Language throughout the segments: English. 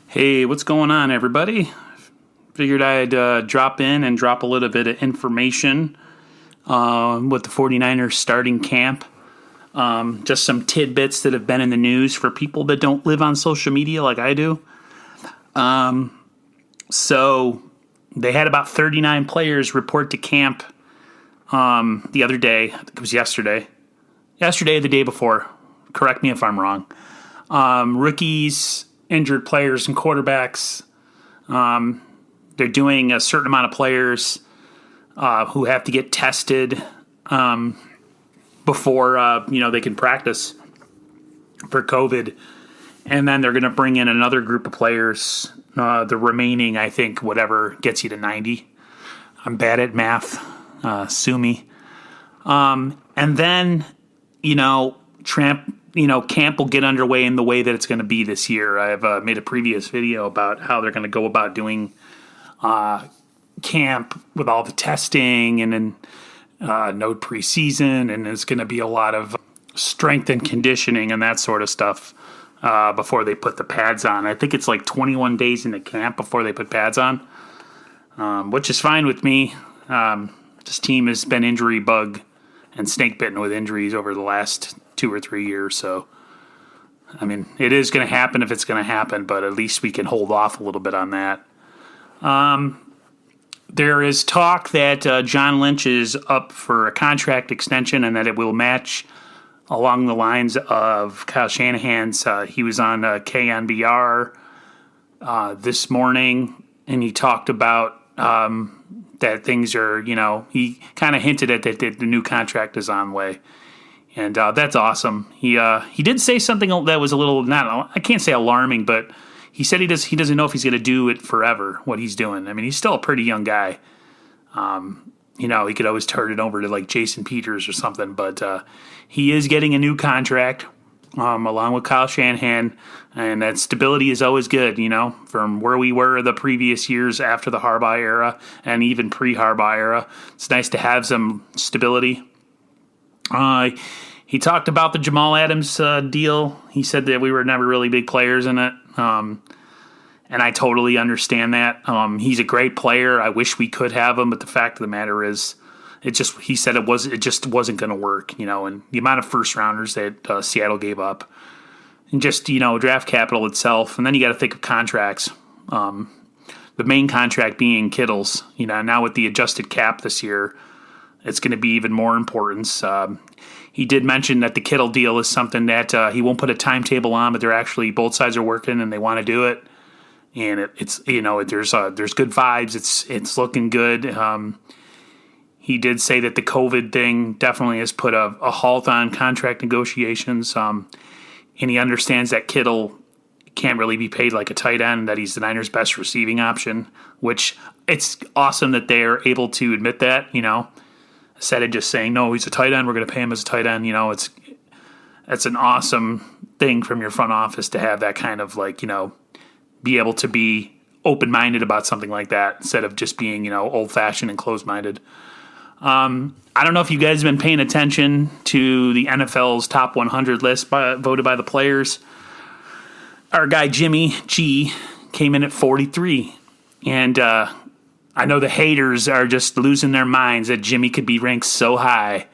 Hey, what's going on, everybody? Figured I'd drop in and drop a little bit of information with the 49ers starting camp. Just some tidbits that have been in the news for people that don't live on social media like I do. So they had about 39 players report to camp the other day. I think it was yesterday. Yesterday or the day before. Correct me if I'm wrong. Rookies, injured players, and quarterbacks. They're doing a certain amount of players who have to get tested before they can practice for COVID, and then they're going to bring in another group of players. The remaining, I think, whatever gets you to 90. I'm bad at math. Sue me. And then camp will get underway in the way that it's going to be this year. I've made a previous video about how they're going to go about doing camp with all the testing and then no preseason, and it's going to be a lot of strength and conditioning and that sort of stuff before they put the pads on. I think it's like 21 days into camp before they put pads on, which is fine with me. This team has been injury bug and snake bitten with injuries over the last 2 or 3 years. So, I mean, it is going to happen if it's going to happen, but at least we can hold off a little bit on that. There is talk that John Lynch is up for a contract extension and that it will match along the lines of Kyle Shanahan's. He was on KNBR this morning, and he talked about that things are, he kind of hinted at that the new contract is on the way. And that's awesome. He did say something that was a little, I can't say alarming, but he said he doesn't know if he's going to do it forever, what he's doing. I mean, he's still a pretty young guy. He could always turn it over to like Jason Peters or something, but he is getting a new contract along with Kyle Shanahan, and that stability is always good, from where we were the previous years after the Harbaugh era and even pre-Harbaugh era. It's nice to have some stability. He talked about the Jamal Adams deal. He said that we were never really big players in it, and I totally understand that. He's a great player. I wish we could have him, but the fact of the matter is, he said it just wasn't going to work, and the amount of first rounders that Seattle gave up, and just draft capital itself, and then you got to think of contracts. The main contract being Kittle's. Now with the adjusted cap this year, it's going to be even more importance. He did mention that the Kittle deal is something that he won't put a timetable on, but they're actually both sides are working and they want to do it. And there's good vibes. It's looking good. He did say that the COVID thing definitely has put a halt on contract negotiations. And he understands that Kittle can't really be paid like a tight end, that he's the Niners' best receiving option, which it's awesome that they're able to admit that, Instead of just saying, no, he's a tight end, we're going to pay him as a tight end. It's an awesome thing from your front office to have that kind of be able to be open-minded about something like that instead of just being, old-fashioned and closed-minded. I don't know if you guys have been paying attention to the NFL's top 100 list voted by the players. Our guy Jimmy G came in at 43, and I know the haters are just losing their minds that Jimmy could be ranked so high.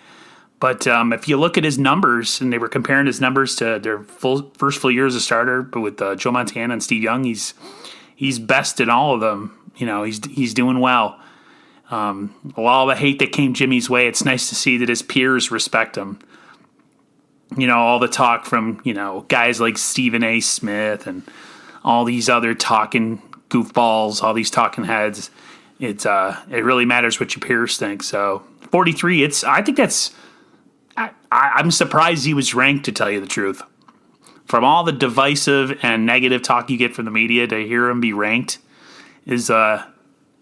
But if you look at his numbers, and they were comparing his numbers to their first full year as a starter, but with Joe Montana and Steve Young, he's best in all of them. He's doing well. All the hate that came Jimmy's way, it's nice to see that his peers respect him. All the talk from, guys like Stephen A. Smith and all these other talking goofballs, all these talking heads. It really matters what your peers think. So 43, I think that's, I'm surprised he was ranked, to tell you the truth. From all the divisive and negative talk you get from the media, to hear him be ranked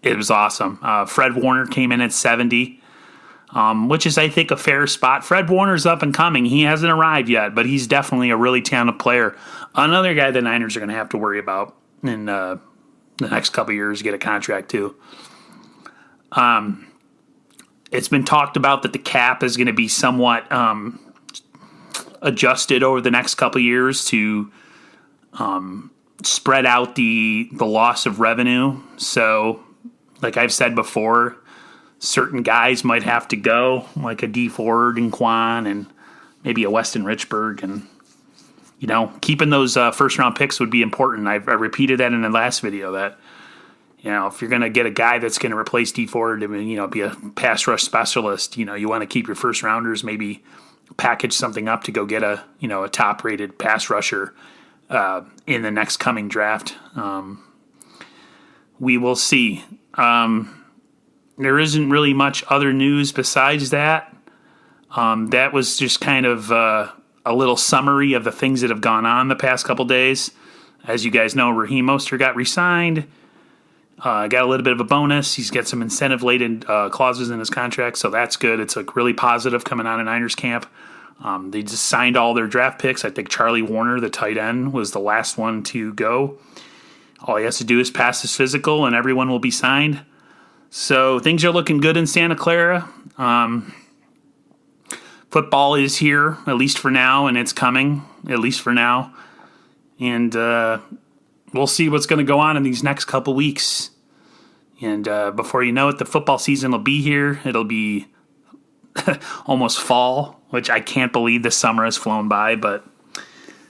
it was awesome. Fred Warner came in at 70, which is, I think, a fair spot. Fred Warner's up and coming. He hasn't arrived yet, but he's definitely a really talented player. Another guy the Niners are going to have to worry about in the next couple of years to get a contract too. It's been talked about that the cap is going to be somewhat adjusted over the next couple of years to spread out the loss of revenue. So, like I've said before, certain guys might have to go, like a D Ford and Quan and maybe a Weston Richburg. And, keeping those first-round picks would be important. I repeated that in the last video that, if you're going to get a guy that's going to replace D Ford and, be a pass rush specialist, you want to keep your first-rounders, maybe package something up to go get a top-rated pass rusher in the next coming draft. We will see. There isn't really much other news besides that. That was just kind of a little summary of the things that have gone on the past couple days. As you guys know, Raheem Mostert got re-signed. Got a little bit of a bonus. He's got some incentive-laden clauses in his contract, so that's good. It's really positive coming out of Niners camp. They just signed all their draft picks. I think Charlie Warner, the tight end, was the last one to go. All he has to do is pass his physical, and everyone will be signed. So things are looking good in Santa Clara. Football is here, at least for now, and it's coming, at least for now. And we'll see what's going to go on in these next couple weeks. And before you know it, the football season will be here. It'll be almost fall, which I can't believe this summer has flown by. But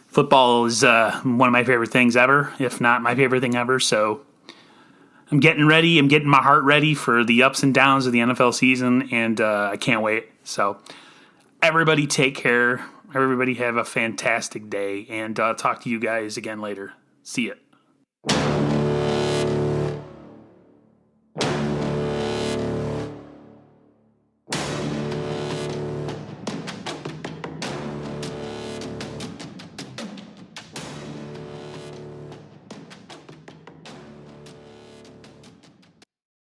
football is one of my favorite things ever, if not my favorite thing ever. So I'm getting ready. I'm getting my heart ready for the ups and downs of the NFL season, and I can't wait. So everybody take care. Everybody have a fantastic day, and talk to you guys again later. See ya.